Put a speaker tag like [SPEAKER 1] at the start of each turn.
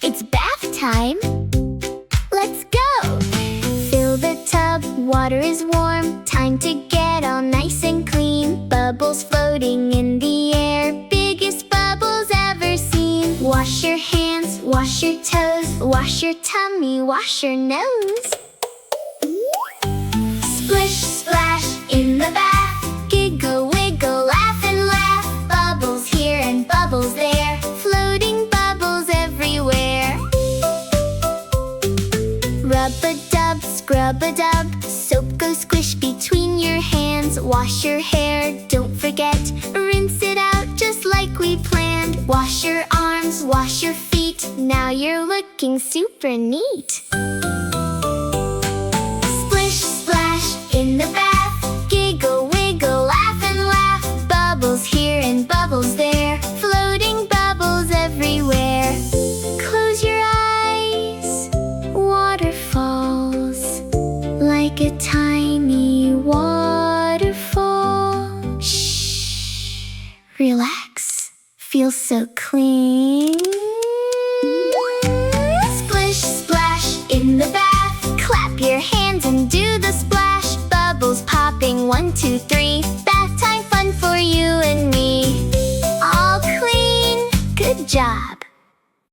[SPEAKER 1] It's bath time. Let's go! Fill the tub, water is warm. Time to get all nice and clean. Bubbles floating in the air, biggest bubbles ever seen. Wash your hands, wash your toes, wash your tummy, wash your nose. Splish, splash in the bath. Giggle, wiggle, laugh and laugh. Bubbles here and bubbles there, floating bubbles everywhere. Rub-a-dub, scrub-a-dub, soap goes squish between your hands. Wash your hair, don't forget, rinse it out just like we planned. Wash your arms, wash your feet, now you're looking super neat. Splish, splash in the bath. Giggle, wiggle, laugh and laugh. Bubbles here and bubbles there, floating bubbles everywhere. Close your eyes, waterfalls, like a tiny waterfall. Shh, relax, feels so clean. Splish, splash in the bath. Clap your hands and do the splash. Bubbles popping, 1, 2, 3. Bath time fun for you and me. All clean, good job.